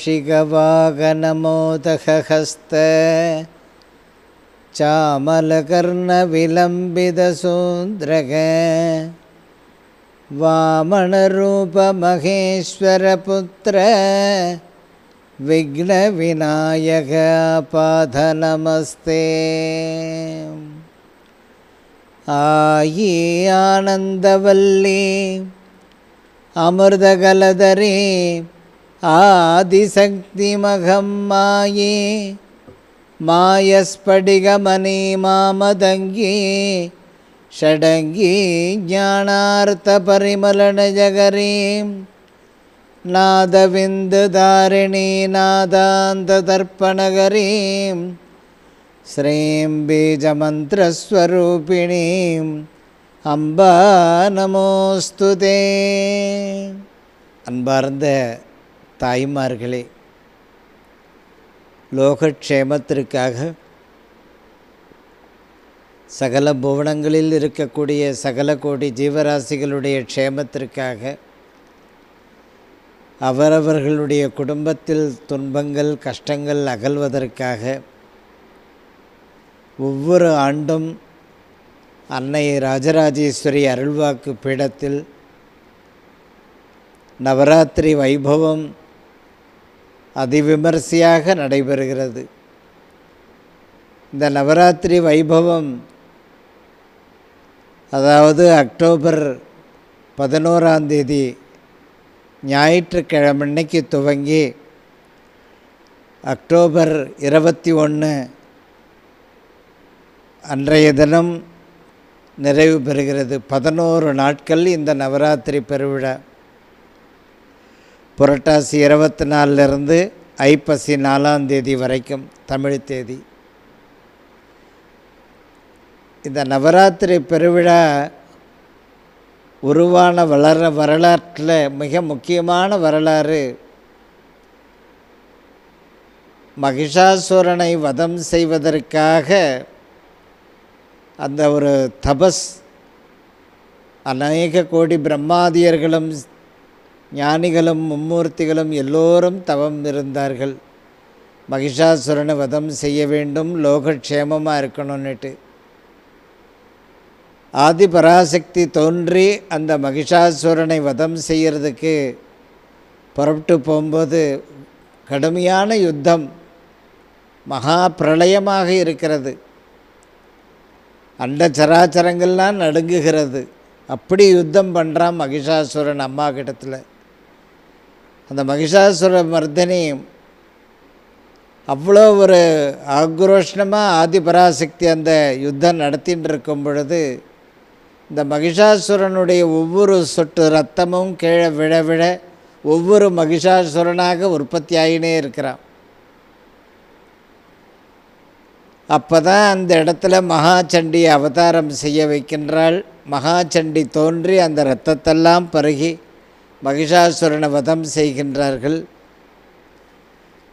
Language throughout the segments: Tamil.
कौशिकवाहनमोदकहस्त चामलकर्णविलम्बितसून्द्रग वामनरूपमहेश्वरपुत्र विघ्नविनायक पादनमस्ते। आयि आनन्दवल्ली अमृतकलधरे आदिशक्तिमहं माये मायस्फटिकमणिमामदङ्गी षडङ्गी ज्ञानार्थपरिमलनजगरीं नादविन्दुधारिणी नादान्तदर्पणगरीं श्रीं बीजमन्त्रस्वरूपिणीं अम्बा நமோஸ்துதே. அன்பார்ந்த தாய்மார்களே, லோகக்ஷேமத்திற்காக சகல புவனங்களில் இருக்கக்கூடிய சகல கோடி ஜீவராசிகளுடைய க்ஷேமத்திற்காக, அவரவர்களுடைய குடும்பத்தில் துன்பங்கள் கஷ்டங்கள் அகல்வதற்காக ஒவ்வொரு ஆண்டும் அன்னை ராஜராஜேஸ்வரி அருள்வாக்கு பீடத்தில் நவராத்திரி வைபவம் அதிவிமரிசையாக நடைபெறுகிறது. இந்த நவராத்திரி வைபவம் அதாவது அக்டோபர் 11 ஞாயிற்றுக்கிழமைக்கு துவங்கி அக்டோபர் 21 அன்றைய தினம் நிறைவு பெறுகிறது. 11 நாட்கள் இந்த நவராத்திரி பெருவிழா. புரட்டாசி 24 ஐப்பசி 4 வரைக்கும் தமிழ் தேதி. இந்த நவராத்திரி பெருவிழா உருவான வரலாற்றில் மிக முக்கியமான வரலாறு, மகிஷாசுரனை வதம் செய்வதற்காக அந்த ஒரு தபஸ், அநேக கோடி பிரம்மாதியர்களும் ஞானிகளும் மும்மூர்த்திகளும் எல்லோரும் தவம் இருந்தார்கள். மகிஷாசுரனை வதம் செய்ய வேண்டும், லோகக்ஷேமமாக இருக்கணும்னுட்டு. ஆதிபராசக்தி தோன்றி அந்த மகிஷாசுரனை வதம் செய்கிறதுக்கு புறப்பட்டு போகும்போது கடுமையான யுத்தம், மகா பிரளயமாக இருக்கிறது. அண்ட சராச்சரங்கள்லாம் நடுங்குகிறது. அப்படி யுத்தம் பண்ணுறான் மகிஷாசுரன் அம்மா கிட்டத்தில். அந்த மகிஷாசுர மர்தனி அவ்வளோ ஒரு ஆக்ரோஷமாக ஆதிபராசக்தி அந்த யுத்தம் நடத்தின்னு இருக்கும் பொழுது, இந்த மகிஷாசுரனுடைய ஒவ்வொரு சொட்டு ரத்தமும் கீழே விழ விழ ஒவ்வொரு மகிஷாசுரனாக உற்பத்தி ஆகினே இருக்கிறான். அப்போ தான் அந்த இடத்துல மகாசண்டி அவதாரம் செய்ய வைக்கின்றாள். மகாசண்டி தோன்றி அந்த இரத்தத்தெல்லாம் பருகி மகிஷாசுரனை வதம் செய்கின்றார்கள்.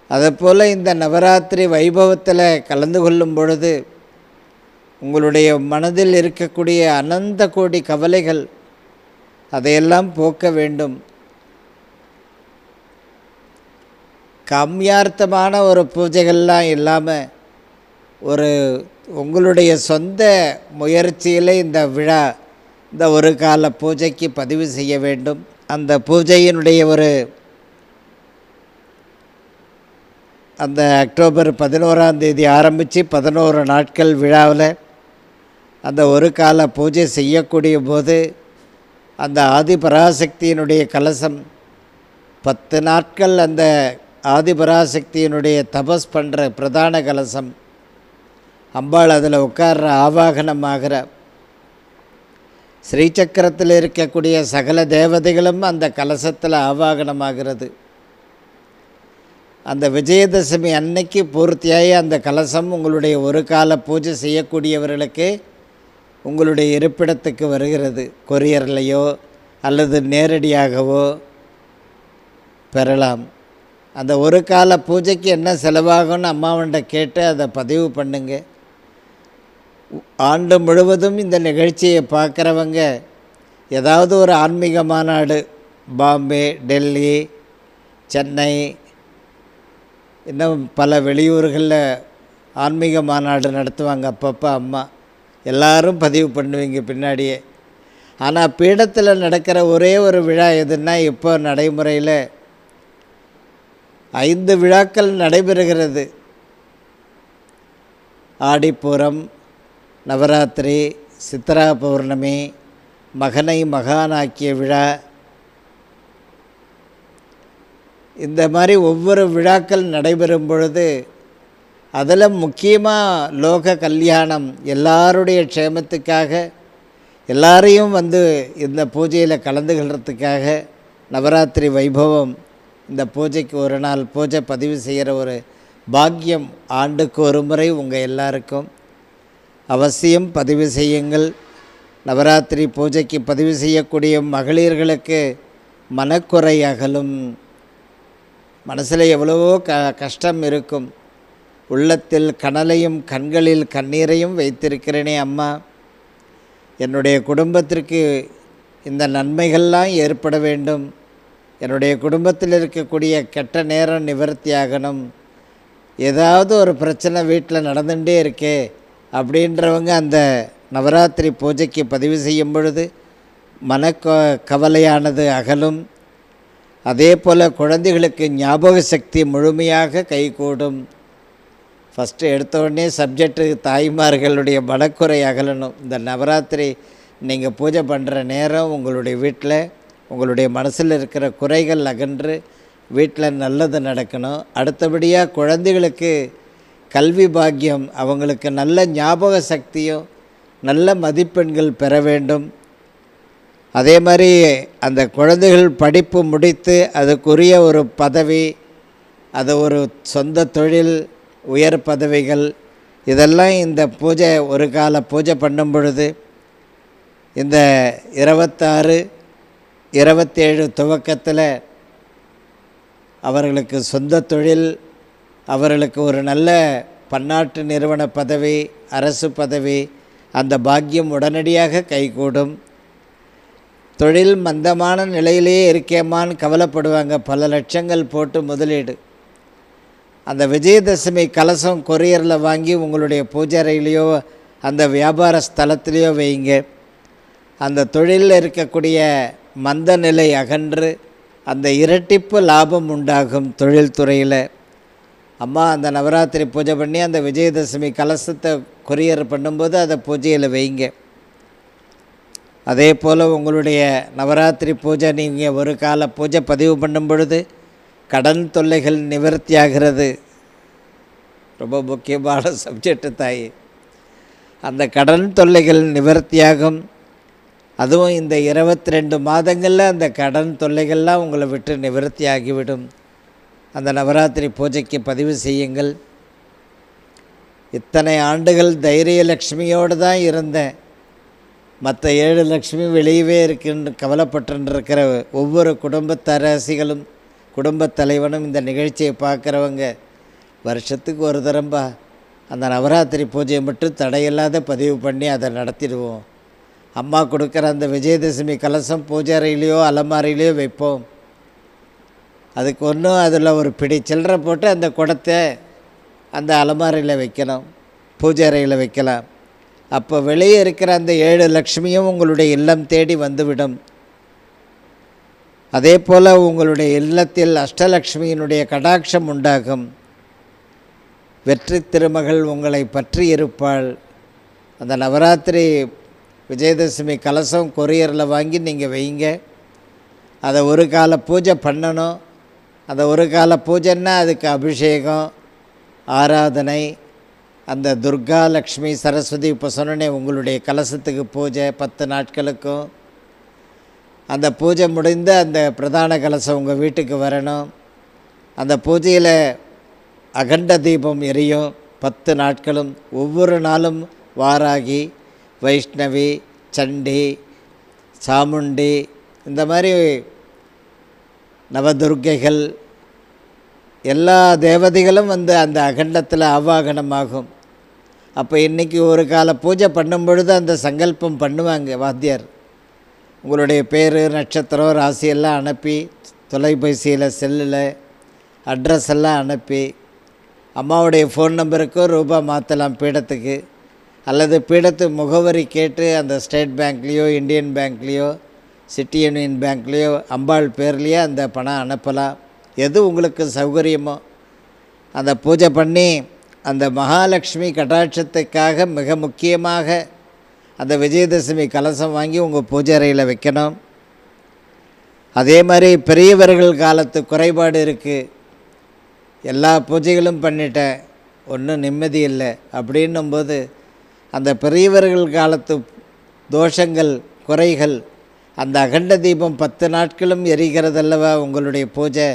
அதுபோல் இந்த நவராத்திரி வைபவத்தில் கலந்து கொள்ளும் பொழுது உங்களுடைய மனதில் இருக்கக்கூடிய அனந்த கோடி கவலைகள் அதையெல்லாம் போக்க வேண்டும். காமியார்த்தமான ஒரு பூஜைகள்லாம் இல்லாமல் ஒரு உங்களுடைய சொந்த முயற்சியில் இந்த விழா, இந்த ஒரு கால பூஜைக்கு பதிவு செய்ய வேண்டும். அந்த பூஜையினுடைய அந்த அக்டோபர் 11 ஆரம்பித்து 11 நாட்கள் விழாவில் அந்த ஒரு கால பூஜை செய்யக்கூடிய போது அந்த ஆதிபராசக்தியினுடைய கலசம் 10 நாட்கள் அந்த ஆதிபராசக்தியினுடைய தபஸ் பண்ணுற பிரதான கலசம் அம்பாள் அதில் உட்கார்ற ஆவாகனமாகிற ஸ்ரீசக்கரத்தில் இருக்கக்கூடிய சகல தேவதைகளும் அந்த கலசத்தில் ஆவாகனமாகிறது. அந்த விஜயதசமி அன்னைக்கு பூர்த்தியாகி அந்த கலசம் உங்களுடைய ஒரு கால பூஜை செய்யக்கூடியவர்களுக்கு உங்களுடைய இருப்பிடத்துக்கு வருகிறது. கொரியர்லையோ அல்லது நேரடியாகவோ பெறலாம். அந்த ஒரு கால பூஜைக்கு என்ன செலவாகும்னு அம்மாவன்ட்ட கேட்டு அதை பதிவு பண்ணுங்க. ஆண்டு முழுவதும் இந்த நிகழ்ச்சியை பார்க்குறவங்க ஏதாவது ஒரு ஆன்மீக மாநாடு, பாம்பே, டெல்லி, சென்னை, இன்னும் பல வெளியூர்களில் ஆன்மீக மாநாடு நடத்துவாங்க அப்பப்போ அம்மா. எல்லாரும் பதிவு பண்ணுவீங்க பின்னாடியே. ஆனால் பீடத்தில் நடக்கிற ஒரே ஒரு விழா எதுன்னா இப்போ நடைமுறையில் 5 விழாக்கள் நடைபெறுகிறது. ஆடிப்பூரம், நவராத்திரி, சித்ரா பௌர்ணமி, மகனை மகானாக்கிய விழா. இந்த மாதிரி ஒவ்வொரு விழாக்கள் நடைபெறும் பொழுது அதில் முக்கியமாக லோக கல்யாணம், எல்லாருடைய க்ஷேமத்துக்காக, எல்லாரையும் வந்து இந்த பூஜையில் கலந்துக்கிறதுக்காக நவராத்திரி வைபவம், இந்த பூஜைக்கு ஒரு நாள் பூஜை பதிவு செய்கிற ஒரு பாக்கியம் ஆண்டுக்கு ஒரு முறை உங்கள் எல்லாருக்கும். அவசியம் பதிவு செய்யுங்கள். நவராத்திரி பூஜைக்கு பதிவு செய்யக்கூடிய மகளிர்களுக்கு மனக்குறை அகலும். மனசில் எவ்வளவோ கஷ்டம் இருக்கும். உள்ளத்தில் கனலையும் கண்களில் கண்ணீரையும் வைத்திருக்கிறேனே அம்மா, என்னுடைய குடும்பத்திற்கு இந்த நன்மைகள்லாம் ஏற்பட வேண்டும், என்னுடைய குடும்பத்தில் இருக்கக்கூடிய கெட்ட நேரம் நிவர்த்தியாகணும், ஏதாவது ஒரு பிரச்சனை வீட்டில் நடந்துகிட்டே இருக்கே அப்படின்றவங்க அந்த நவராத்திரி பூஜைக்கு பதிவு செய்யும் பொழுது கவலையானது அகலும். அதே போல் குழந்தைகளுக்கு ஞாபக சக்தி முழுமையாக கைகூடும். ஃபஸ்ட்டு எடுத்த உடனே சப்ஜெக்டு தாய்மார்களுடைய மனக்குறை அகலணும். இந்த நவராத்திரி நீங்கள் பூஜை பண்ணுற நேரம் உங்களுடைய வீட்டில் உங்களுடைய மனசில் இருக்கிற குறைகள் அகன்று வீட்டில் நல்லது நடக்கணும். அடுத்தபடியாக குழந்தைகளுக்கு கல்வி பாக்கியம், அவங்களுக்கு நல்ல ஞாபக சக்தியும் நல்ல மதிப்பெண்கள் பெற வேண்டும். அதே மாதிரி அந்த குழந்தைகள் படிப்பு முடித்து அதுக்குரிய ஒரு பதவி, அது ஒரு சொந்த தொழில், உயர் பதவிகள், இதெல்லாம் இந்த பூஜை ஒரு கால பூஜை பண்ணும் பொழுது இந்த 26, 27 துவக்கத்தில் அவர்களுக்கு சொந்த தொழில், அவர்களுக்கு ஒரு நல்ல பன்னாட்டு நிறுவன பதவி, அரசு பதவி, அந்த பாக்கியம் உடனடியாக கைகூடும். தொழில் மந்தமான நிலையிலேயே இருக்கேமான்னு கவலைப்படுவாங்க. பல லட்சங்கள் போட்டு முதலீடு. அந்த விஜயதசமி கலசம் கொரியரில் வாங்கி உங்களுடைய பூஜைறையிலையோ அந்த வியாபார ஸ்தலத்திலையோ வைங்க. அந்த தொழிலில் இருக்கக்கூடிய மந்த நிலை அகன்று அந்த இரட்டிப்பு லாபம் உண்டாகும் தொழில்துறையில். அம்மா அந்த நவராத்திரி பூஜை பண்ணி அந்த விஜயதசமி கலசத்தை கொரியர் பண்ணும்போது அதை பூஜையில் வைங்க. அதே போல் உங்களுடைய நவராத்திரி பூஜை நீங்கள் ஒரு கால பூஜை பதிவு பண்ணும் பொழுது கடன் தொல்லைகள் நிவர்த்தியாகிறது. ரொம்ப முக்கியமான சப்ஜெக்டு தாய். அந்த கடன் தொல்லைகள் நிவர்த்தியாகும். அதுவும் இந்த 22 மாதங்களில் அந்த கடன் தொல்லைகள்லாம் உங்களை விட்டு நிவர்த்தி ஆகிவிடும். அந்த நவராத்திரி பூஜைக்கு பதிவு செய்யுங்கள். இத்தனை ஆண்டுகள் தைரிய லக்ஷ்மியோடு தான் இருந்தேன், மற்ற 7 லக்ஷ்மி வெளியவே இருக்குன்னு கவலைப்பட்டுருக்கிற ஒவ்வொரு குடும்பத்தரசிகளும் குடும்பத் தலைவனும் இந்த நிகழ்ச்சியை பார்க்குறவங்க வருஷத்துக்கு ஒரு தரம்பா அந்த நவராத்திரி பூஜையை மட்டும் தடையில்லாத பதிவு பண்ணி அதை நடத்திடுவோம். அம்மா கொடுக்குற அந்த விஜயதசமி கலசம் பூஜை அறையிலையோ அலமாரியிலையோ வைப்போம். அதுக்கு ஒன்றும் அதில் ஒரு பிடி சில்லறை போட்டு அந்த குடத்தை அந்த அலமாரியில் வைக்கணும், பூஜை அறையில் வைக்கலாம். அப்போ வெளியே இருக்கிற அந்த 7 லக்ஷ்மியும் உங்களுடைய இல்லம் தேடி வந்துவிடும். அதே போல் உங்களுடைய இல்லத்தில் அஷ்டலக்ஷ்மியினுடைய கடாட்சம் உண்டாகும். வெற்றி திருமகள் உங்களை பற்றி இருப்பாள். அந்த நவராத்திரி விஜயதசமி கலசம் கொரியரில் வாங்கி நீங்கள் வைங்க. அதை ஒரு கால பூஜை பண்ணணும். அந்த ஒரு கால பூஜைன்னா அதுக்கு அபிஷேகம், ஆராதனை, அந்த துர்கா லக்ஷ்மி சரஸ்வதி இப்போ சொன்னே உங்களுடைய கலசத்துக்கு பூஜை 10 நாட்களுக்கும். அந்த பூஜை முடிந்து அந்த பிரதான கலசம் உங்கள் வீட்டுக்கு வரணும். அந்த பூஜையில் அகண்ட தீபம் எரியும் 10 நாட்களும். ஒவ்வொரு நாளும் வாராகி, வைஷ்ணவி, சண்டி, சாமுண்டி, இந்த மாதிரி நவதுர்க்கைகள் எல்லா தேவதைகளும் வந்து அந்த அகண்டத்தில் ஆவாகனமாகும். அப்போ இன்றைக்கி ஒரு கால பூஜை பண்ணும் பொழுது அந்த சங்கல்பம் பண்ணுவாங்க வாத்தியார். உங்களுடைய பேர், நட்சத்திரம், ராசியெல்லாம் அனுப்பி தொலைபேசியில் செல்லில் அட்ரஸ் எல்லாம் அனுப்பி அம்மாவுடைய ஃபோன் நம்பருக்கோ ரூபா மாற்றலாம் பீடத்துக்கு, அல்லது பீடத்து முகவரி கேட்டு அந்த ஸ்டேட் பேங்க்லேயோ இந்தியன் பேங்க்லேயோ சிட்டி யூனியன் பேங்க்லேயோ அம்பாள் பேர்லேயே அந்த பணம் அனுப்பலாம். எது உங்களுக்கு சௌகரியமோ அந்த பூஜை பண்ணி அந்த மகாலட்சுமி கடாட்சத்துக்காக மிக முக்கியமாக அந்த விஜயதசமி கலசம் வாங்கி உங்கள் பூஜை அறையில் வைக்கணும். அதே மாதிரி பெரியவர்கள் காலத்து குறைபாடு இருக்குது, எல்லா பூஜைகளும் பண்ணிட்டேன், ஒன்றும் நிம்மதி இல்லை அப்படின்னும்போது அந்த பெரியவர்கள் காலத்து தோஷங்கள் குறைகள் அந்த அகண்ட தீபம் 10 நாட்களும் எரிகிறதல்லவா உங்களுடைய பூஜை.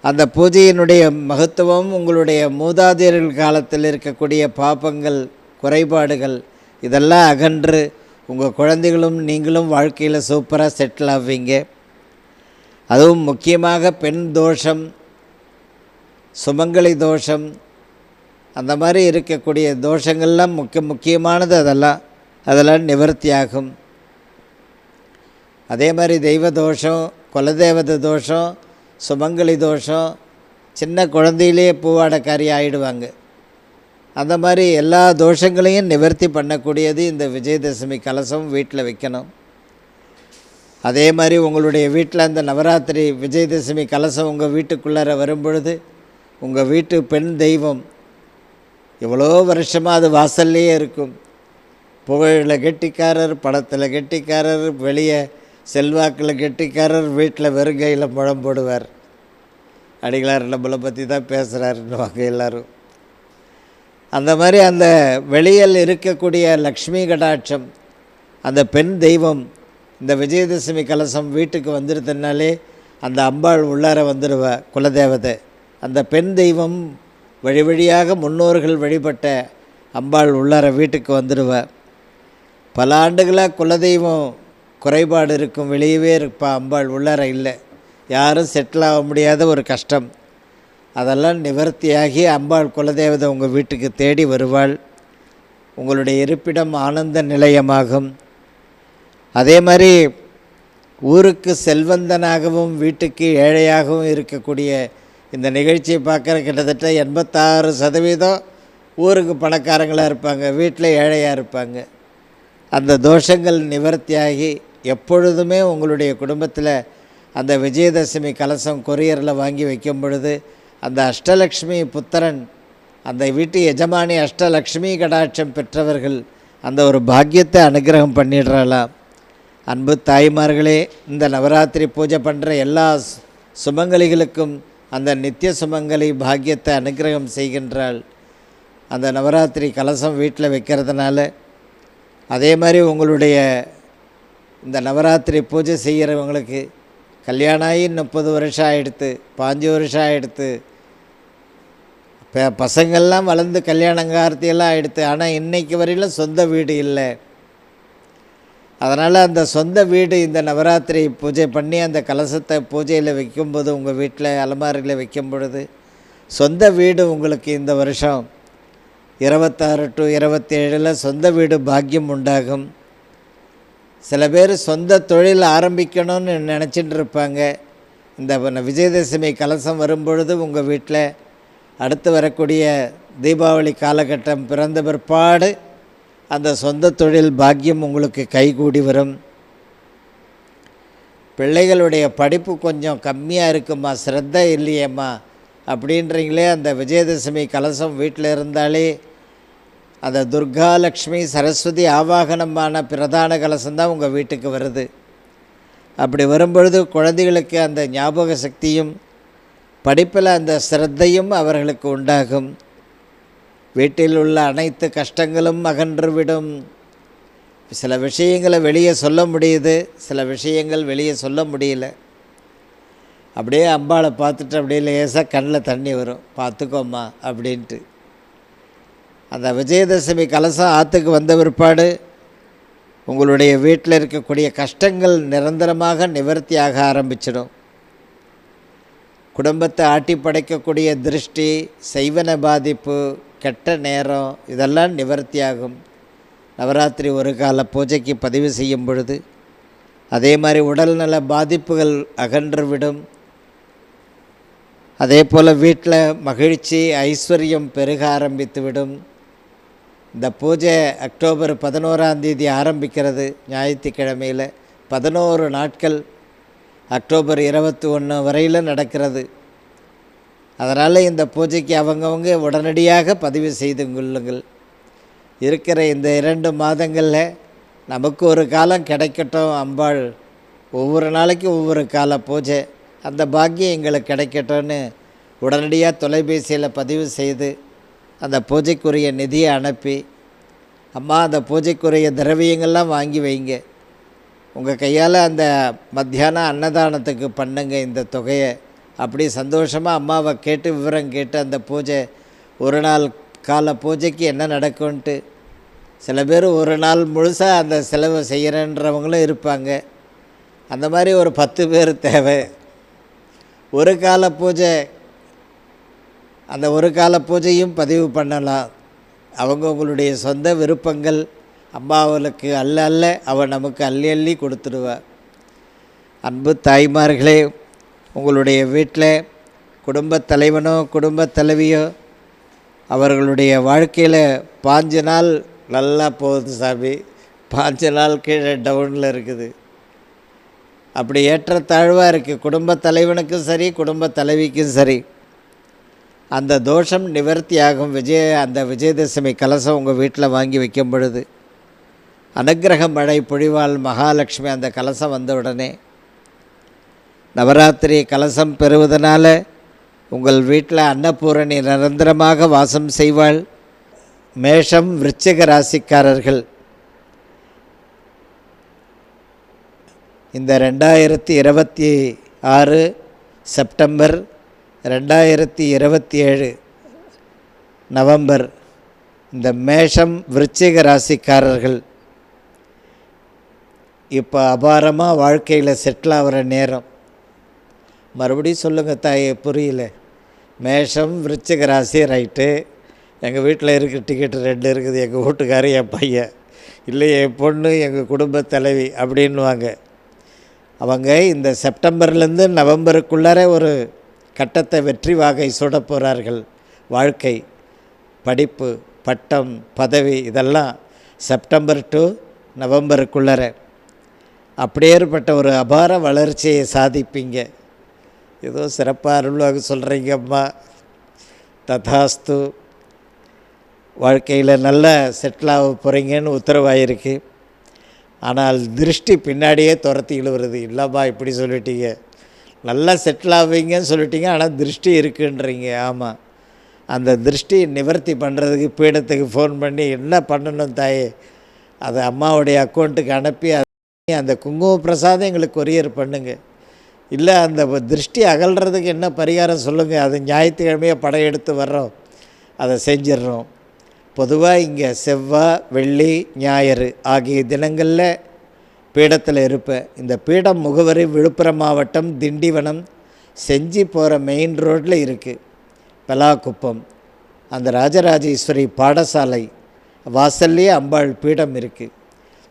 அந்த பூஜையினுடைய மகத்துவம் உங்களுடைய மூதாதையர்கள் காலத்தில் இருக்கக்கூடிய பாபங்கள் குறைபாடுகள் இதெல்லாம் அகன்று உங்கள் குழந்தைகளும் நீங்களும் வாழ்க்கையில் சூப்பராக செட்டில் ஆவீங்க. அதுவும் முக்கியமாக பெண் தோஷம், சுமங்கலி தோஷம், அந்த மாதிரி இருக்கக்கூடிய தோஷங்கள்லாம் முக்கியமானது. அதெல்லாம் நிவர்த்தியாகும். அதே மாதிரி தெய்வ தோஷம், குலதேவத தோஷம், சுமங்கலி தோஷம், சின்ன குழந்தையிலே பூவாடக்காரி ஆகிடுவாங்க. அந்த மாதிரி எல்லா தோஷங்களையும் நிவர்த்தி பண்ணக்கூடியது இந்த விஜயதசமி கலசம் வீட்டில் வைக்கணும். அதே மாதிரி உங்களுடைய வீட்டில் அந்த நவராத்திரி விஜயதசமி கலசம் உங்கள் வீட்டுக்குள்ளார வரும்பொழுது உங்கள் வீட்டு பெண் தெய்வம் எவ்வளோ வருஷமாக அது வாசல்லையே இருக்கும். புகழில் கெட்டிக்காரர், படத்தில் கெட்டிக்காரர், வெளியே செல்வாக்கில் கெட்டிக்காரர், வீட்டில் வெறுங்கையில் முழம் போடுவார். அடிகளார் நம்மளை பற்றி தான் பேசுகிறாருன்னுவாங்க எல்லோரும். அந்த மாதிரி அந்த வெளியில் இருக்கக்கூடிய லக்ஷ்மி கடாட்சம், அந்த பெண் தெய்வம் இந்த விஜயதசமி கலசம் வீட்டுக்கு வந்துடுதுனாலே அந்த அம்பாள் உள்ளார வந்துடுவா. குலதேவதை அந்த பெண் தெய்வம் வழி வழியாக முன்னோர்கள் வழிபட்ட அம்பாள் உள்ளார வீட்டுக்கு வந்துடுவா. பல ஆண்டுகளாக குலதெய்வம் குறைபாடு இருக்கும், வெளியவே இருப்பா அம்பாள், உள்ளார இல்லை, யாரும் செட்டில் ஆக முடியாத ஒரு கஷ்டம். அதெல்லாம் நிவர்த்தியாகி அம்பாள் குலதேவதை உங்கள் வீட்டுக்கு தேடி வருவாள். உங்களுடைய இருப்பிடம் ஆனந்த நிலையமாகும். அதே மாதிரி ஊருக்கு செல்வந்தனாகவும் வீட்டுக்கு ஏழையாகவும் இருக்கக்கூடிய இந்த நிகழ்ச்சியை பார்க்குற கிட்டத்தட்ட 86% ஊருக்கு பணக்காரங்களாக இருப்பாங்க, வீட்டில் ஏழையாக இருப்பாங்க. அந்த தோஷங்கள் நிவர்த்தியாகி எப்பொழுதுமே உங்களுடைய குடும்பத்தில் அந்த விஜயதசமி கலசம் கொரியரில் வாங்கி வைக்கும் பொழுது அந்த அஷ்டலக்ஷ்மி புத்திரன், அந்த வீட்டு எஜமானி அஷ்டலக்ஷ்மி கடாட்சம் பெற்றவர்கள் அந்த ஒரு பாக்கியத்தை அனுகிரகம் பண்ணிடுறாளாம். அன்பு தாய்மார்களே, இந்த நவராத்திரி பூஜை பண்ணுற எல்லா சுமங்கலிகளுக்கும் அந்த நித்திய சுமங்கலி பாக்கியத்தை அனுகிரகம் செய்கின்றாள் அந்த நவராத்திரி கலசம் வீட்டில் வைக்கிறதுனால. அதே மாதிரி உங்களுடைய இந்த நவராத்திரி பூஜை செய்கிறவங்களுக்கு கல்யாணம் ஆகி 30 வருஷம் ஆகிடுத்து, 5 வருஷம் ஆகிடுத்து, இப்போ பசங்கள்லாம் வளர்ந்து கல்யாணங்கார்த்தியெல்லாம் ஆகிடுத்து, ஆனால் இன்றைக்கு வரையிலும் சொந்த வீடு இல்லை. அதனால் அந்த சொந்த வீடு இந்த நவராத்திரி பூஜை பண்ணி அந்த கலசத்தை பூஜையில் வைக்கும்போது உங்கள் வீட்டில் அலமாரியில் வைக்கும் பொழுது சொந்த வீடு உங்களுக்கு இந்த வருஷம் 26 to 27 சொந்த வீடு பாக்கியம் உண்டாகும். சில பேர் சொந்த தொழில் ஆரம்பிக்கணும்னு நினச்சிட்டு இருப்பாங்க. இந்த விஜயதசமி கலசம் வரும்பொழுது உங்கள் வீட்டில் அடுத்து வரக்கூடிய தீபாவளி காலகட்டம் பிறந்த பிற்பாடு அந்த சொந்த தொழில் பாக்கியம் உங்களுக்கு கைகூடி வரும். பிள்ளைகளுடைய படிப்பு கொஞ்சம் கம்மியாக இருக்குமா, ஸ்ரத்த இல்லையேம்மா அப்படின்றீங்களே, அந்த விஜயதசமி கலசம் வீட்டில் இருந்தாலே அந்த துர்கா லக்ஷ்மி சரஸ்வதி ஆவாகனமான பிரதான கலசம்தான் உங்கள் வீட்டுக்கு வருது. அப்படி வரும்பொழுது குழந்தைகளுக்கு அந்த ஞாபக சக்தியும் படிப்பில் அந்த ஸ்ரத்தையும் அவர்களுக்கு உண்டாகும். வீட்டில் உள்ள அனைத்து கஷ்டங்களும் அகன்றுவிடும். சில விஷயங்களை வெளியே சொல்ல முடியுது, சில விஷயங்கள் வெளியே சொல்ல முடியல. அப்படியே அம்பாளை பார்த்துட்டு அப்படியே லேசாக கண்ணில் தண்ணி வரும், பார்த்துக்கோம்மா அப்படின்ட்டு. அந்த விஜயதசமி கலசம் ஆற்றுக்கு வந்த பிற்பாடு உங்களுடைய வீட்டில் இருக்கக்கூடிய கஷ்டங்கள் நிரந்தரமாக நிவர்த்தியாக ஆரம்பிச்சிடும். குடும்பத்தை ஆட்டி படைக்கக்கூடிய திருஷ்டி, செய்வன பாதிப்பு, கெட்ட நேரம் இதெல்லாம் நிவர்த்தியாகும் நவராத்திரி ஒரு கால பூஜைக்கு பதிவு செய்யும் பொழுது. அதே மாதிரி உடல்நல பாதிப்புகள் அகன்றுவிடும். அதே போல் வீட்டில் மகிழ்ச்சி ஐஸ்வர்யம் பெருக ஆரம்பித்துவிடும். இந்த பூஜை அக்டோபர் 11 ஆரம்பிக்கிறது, ஞாயிற்றுக்கிழமையில் 11 நாட்கள் அக்டோபர் 21 வரையில் நடக்கிறது. அதனால் இந்த பூஜைக்கு அவங்கவுங்க உடனடியாக பதிவு செய்து கொள்ளுங்கள். இருக்கிற இந்த 2 மாதங்களில் நமக்கு ஒரு காலம் கிடைக்கட்டும், அம்பாள் ஒவ்வொரு நாளைக்கு ஒவ்வொரு கால பூஜை, அந்த பாக்கியம் எங்களுக்கு கிடைக்கட்டும்னு உடனடியாக தொலைபேசியில் பதிவு செய்து அந்த பூஜைக்குரிய நிதியை அனுப்பி, அம்மா அந்த பூஜைக்குரிய திரவியங்கள்லாம் வாங்கி வைங்க, உங்கள் கையால் அந்த மத்தியானம் அன்னதானத்துக்கு பண்ணுங்க இந்த தொகையை, அப்படி சந்தோஷமாக அம்மாவை கேட்டு விவரம் கேட்டு அந்த பூஜை ஒரு நாள் கால பூஜைக்கு என்ன நடக்கும்ன்ட்டு. சில பேர் ஒரு நாள் முழுசாக அந்த செலவு செய்கிறன்றவங்களும் இருப்பாங்க. அந்த மாதிரி ஒரு 10 பேர் தேவை. ஒரு கால பூஜை, அந்த ஒரு கால பூஜையும் பதிவு பண்ணலாம். அவங்கவுங்களுடைய சொந்த விருப்பங்கள். அம்மாவளுக்கு அல்ல அல்ல அவள் நமக்கு அள்ளி அள்ளி கொடுத்துடுவா. அன்பு தாய்மார்களே, உங்களுடைய வீட்டில் குடும்பத் தலைவனோ குடும்பத் தலைவியோ அவர்களுடைய வாழ்க்கையில் 5 நாள் நல்லா போகுது சாமி, 5 நாள் கீழே டவுனில் இருக்குது, அப்படி ஏற்றத்தாழ்வாக இருக்குது, குடும்பத் தலைவனுக்கும் சரி குடும்பத் தலைவிக்கும் சரி. அந்த தோஷம் நிவர்த்தி ஆகும். அந்த விஜயதசமி கலசம் உங்கள் வீட்டில் வாங்கி வைக்கும் பொழுது அனுக்கிரக மழை பொழிவாள் மகாலட்சுமி அந்த கலசம் வந்த உடனே நவராத்திரி கலசம் பெறுவதனால உங்கள் வீட்டில் அன்னபூரணி நிரந்தரமாக வாசம் செய்வாள். மேஷம் விருச்சிக ராசிக்காரர்கள் இந்த 2026 செப்டம்பர் 2027 நவம்பர் இந்த மேஷம் விருச்சிக ராசிக்காரர்கள் இப்போ அபாரமாக வாழ்க்கையில் செட்டில் ஆகிற நேரம். மறுபடியும் சொல்லுங்கள் தாயே, புரியல. மேஷம் விருச்சிக ராசி ரைட்டு, எங்கள் வீட்டில் இருக்கிற டிக்கெட்டு 2 இருக்குது, எங்கள் வீட்டுக்காரு என் பையன், இல்லை என் பொண்ணு எங்கள் குடும்ப தலைவி அப்படின்வாங்க. அவங்க இந்த செப்டம்பர்லேருந்து நவம்பருக்குள்ளார ஒரு கட்டத்தை வெற்றி வாகை சுட போகிறார்கள். வாழ்க்கை, படிப்பு, பட்டம், பதவி இதெல்லாம் செப்டம்பர் டு நவம்பருக்குள்ளார அப்படியேற்பட்ட ஒரு அபார வளர்ச்சியை சாதிப்பீங்க. ஏதோ சிறப்பாக அருள்வாக சொல்கிறீங்க அம்மா, ததாஸ்து. வாழ்க்கையில் நல்லா செட்டில் ஆக போகிறீங்கன்னு உத்தரவாயிருக்கு. ஆனால் திருஷ்டி பின்னாடியே துரத்திக்கிட்டு வருது. இல்லைம்மா இப்படி சொல்லிட்டீங்க, நல்லா செட்டில் ஆவீங்கன்னு சொல்லிட்டீங்க, ஆனால் திருஷ்டி இருக்குன்றீங்க. ஆமாம், அந்த திருஷ்டி நிவர்த்தி பண்ணுறதுக்கு பீடத்துக்கு ஃபோன் பண்ணி என்ன பண்ணணும் தாயே, அதை அம்மாவுடைய அக்கௌண்ட்டுக்கு அனுப்பி அந்த குங்கும பிரசாதம் எங்களுக்கு கொரியர் பண்ணுங்க. இல்லை அந்த திருஷ்டி அகல்றதுக்கு என்ன பரிகாரம் சொல்லுங்கள், அது ஞாயிற்றுக்கிழமையே படையெடுத்து வர்றோம், அதை செஞ்சிட்றோம். பொதுவாக இங்கே செவ்வாய், வெள்ளி, ஞாயிறு ஆகிய தினங்களில் பீடத்தில் இருப்பேன். இந்த பீடம் முகவரி விழுப்புரம் மாவட்டம் திண்டிவனம் செஞ்சி போகிற மெயின் ரோட்டில் இருக்குது, பெலாக்குப்பம். அந்த ராஜராஜேஸ்வரி பாடசாலை வாசல்லையே அம்பாள் பீடம் இருக்குது.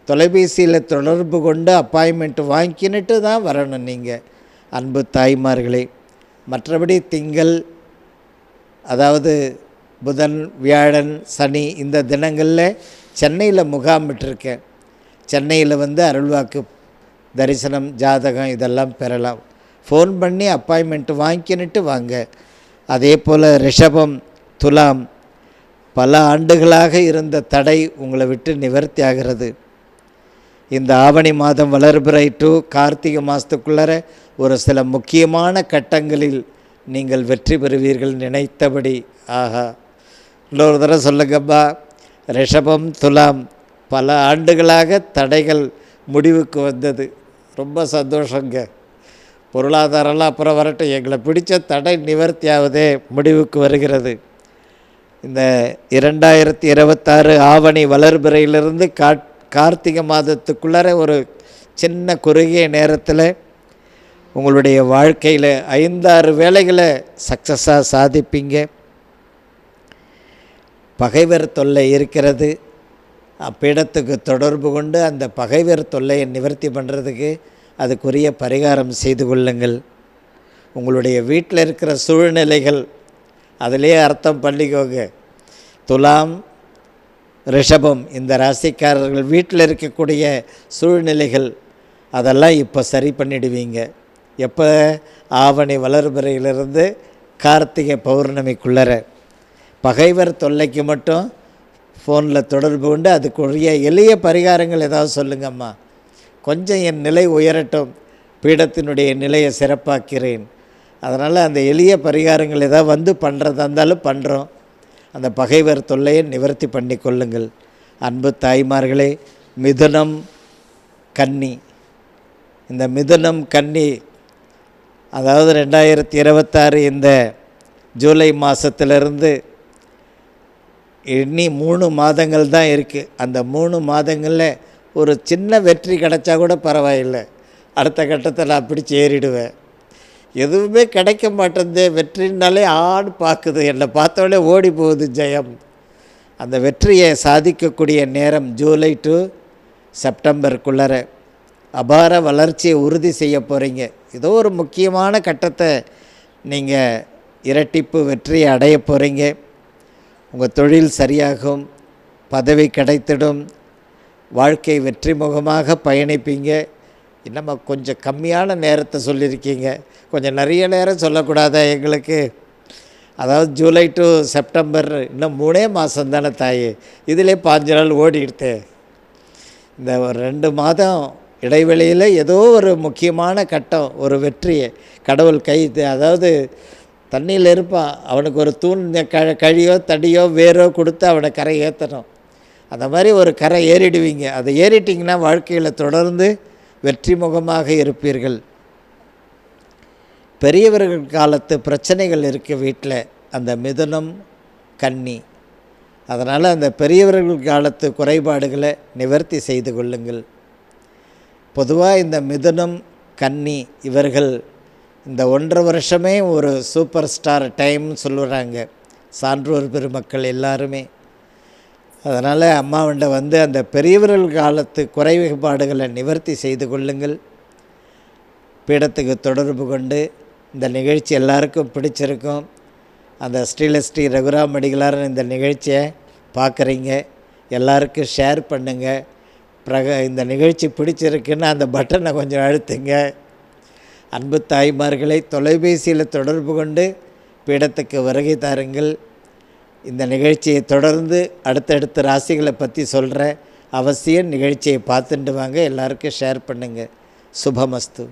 தொலைபேசியில் தொடர்பு கொண்டு அப்பாயின்மெண்ட் வாங்கிக்கிட்டு தான் வரணும் நீங்கள், அன்பு தாய்மார்களே. மற்றபடி திங்கள், அதாவது புதன், வியாழன், சனி இந்த தினங்களில் சென்னையில் முகாமிட்டிருக்கேன். சென்னையில் அருள்வாக்கு தரிசனம், ஜாதகம் இதெல்லாம் பெறலாம். ஃபோன் பண்ணி அப்பாயின்மெண்ட் வாங்கிக்கிட்டு வாங்க. அதே போல் ரிஷபம், துலாம், பல ஆண்டுகளாக இருந்த தடை உங்களை விட்டு நிவர்த்தி ஆகிறது. இந்த ஆவணி மாதம் வளர்பிறை டு கார்த்திகை மாதத்துக்குள்ளார ஒரு சில முக்கியமான கட்டங்களில் நீங்கள் வெற்றி பெறுவீர்கள் நினைத்தபடி. ஆஹா, இன்னொரு தடவை சொல்லுங்கப்பா. ரிஷபம், துலாம், பல ஆண்டுகளாக தடைகள் முடிவுக்கு வந்தது. ரொம்ப சந்தோஷங்க. பொருளாதாரம்லாம் அப்புறம் வரட்டும், எங்களை பிடித்த தடை நிவர்த்தி ஆவதே முடிவுக்கு வருகிறது. இந்த 2026 ஆவணி வளர்பிறையிலிருந்து கார்த்திகை மாதத்துக்குள்ளார ஒரு சின்ன குறுகிய நேரத்தில் உங்களுடைய வாழ்க்கையில் 5-6 வேலைகளை சக்ஸஸாக சாதிப்பீங்க. பகைவர் தொல்லை இருக்கிறது, அப்பீடத்துக்கு தொடர்பு கொண்டு அந்த பகைவர் தொல்லையை நிவர்த்தி பண்ணுறதுக்கு அதுக்குரிய பரிகாரம் செய்து கொள்ளுங்கள். உங்களுடைய வீட்டில் இருக்கிற சூழ்நிலைகள் அதிலே அர்த்தம் பண்ணிக்கோங்க. துலாம், ரிஷபம் இந்த ராசிக்காரர்கள் வீட்டில் இருக்கக்கூடிய சூழ்நிலைகள் அதெல்லாம் இப்போ சரி பண்ணிடுவீங்க. எப்போ? ஆவணி வளர்பிறையிலிருந்து கார்த்திகை பௌர்ணமிக்குள்ளர. பகைவர் தொல்லைக்கு மட்டும் ஃபோனில் தொடர்பு கொண்டு அதுக்குரிய எளிய பரிகாரங்கள் ஏதாவது சொல்லுங்கம்மா, கொஞ்சம் என் நிலை உயரட்டும், பீடத்தினுடைய நிலையை சிறப்பாக்கிறேன். அதனால் அந்த எளிய பரிகாரங்கள் ஏதாவது வந்து பண்ணுறதா இருந்தாலும் பண்ணுறோம். அந்த பகைவர் தொல்லையை நிவர்த்தி பண்ணி கொள்ளுங்கள். அன்பு தாய்மார்களே, மிதுனம் கன்னி, இந்த மிதுனம் கன்னி அதாவது 2026 இந்த ஜூலை மாதத்திலிருந்து இனி 3 மாதங்கள் தான் இருக்குது. அந்த 3 மாதங்களில் ஒரு சின்ன வெற்றி கிடச்சா கூட பரவாயில்லை, அடுத்த கட்டத்தில் நான் பிடிச்சி ஏறிடுவேன். எதுவுமே கிடைக்க மாட்டேங்குது, வெற்றினாலே ஆடு பார்க்குது, என்னை பார்த்தோடனே ஓடி போகுது ஜெயம். அந்த வெற்றியை சாதிக்கக்கூடிய நேரம் ஜூலை டு செப்டம்பருக்குள்ளர அபார வளர்ச்சியை உறுதி செய்ய போகிறீங்க. ஏதோ ஒரு முக்கியமான கட்டத்தை நீங்கள் இரட்டிப்பு வெற்றியை அடைய போகிறீங்க. உங்கள் தொழில் சரியாகும், பதவி கிடைத்திடும், வாழ்க்கை வெற்றிமுகமாக பயணிப்பீங்க. நம்ம கொஞ்சம் கம்மியான நேரத்தை சொல்லியிருக்கீங்க, கொஞ்சம் நிறைய நேரம் சொல்லக்கூடாதா எங்களுக்கு? அதாவது ஜூலை டு செப்டம்பர் இன்னும் 3 மாதம் தானே தாயே, இதிலே 5 நாள் ஓடிடுது. இந்த ஒரு 2 மாதம் இடைவெளியில் ஏதோ ஒரு முக்கியமான கட்டம், ஒரு வெற்றியை கடவுள் அதாவது தண்ணியில் இருப்பான், அவனுக்கு ஒரு தூண் கழியோ தடியோ வேரோ கொடுத்து அவனை கரை ஏற்றணும். அந்த மாதிரி ஒரு கரை ஏறிடுவீங்க. அதை ஏறிட்டிங்கன்னா வாழ்க்கையில் தொடர்ந்து வெற்றி முகமாக இருப்பீர்கள். பெரியவர்கள் காலத்து பிரச்சனைகள் இருக்குது வீட்டில், அந்த மிதுனம் கன்னி. அதனால் அந்த பெரியவர்கள் காலத்து குறைபாடுகளை நிவர்த்தி செய்து கொள்ளுங்கள். பொதுவாக இந்த மிதுனம் கன்னி இவர்கள் இந்த 1.5 வருஷமே ஒரு சூப்பர் ஸ்டார் டைம்னு சொல்லுறாங்க சான்றோர் பெருமக்கள் எல்லாருமே. அதனால் அம்மாவண்ட வந்து அந்த பெரியவர்கள் காலத்து குறைபாடுகளை நிவர்த்தி செய்து கொள்ளுங்கள். பீடத்துக்கு தொடர்பு கொண்டு இந்த நிகழ்ச்சி எல்லாருக்கும் பிடிச்சிருக்கும். அந்த ஸ்ரீ ரகுராம் அடிகளார் இந்த நிகழ்ச்சியை பார்க்குறீங்க, எல்லாருக்கும் ஷேர் பண்ணுங்கள். இந்த நிகழ்ச்சி பிடிச்சிருக்குன்னு அந்த பட்டனை கொஞ்சம் அழுத்துங்க. அன்பு தாய்மார்களை தொலைபேசியில் தொடர்பு கொண்டு பீடத்துக்கு வருகை தாருங்கள். இந்த நிகழ்ச்சியை தொடர்ந்து அடுத்தடுத்த ராசிகளை பற்றி சொல்கிறேன், அவசியம் நிகழ்ச்சியை பார்த்துட்டு வாங்க, எல்லாருக்கும் ஷேர் பண்ணுங்கள். சுபமஸ்து.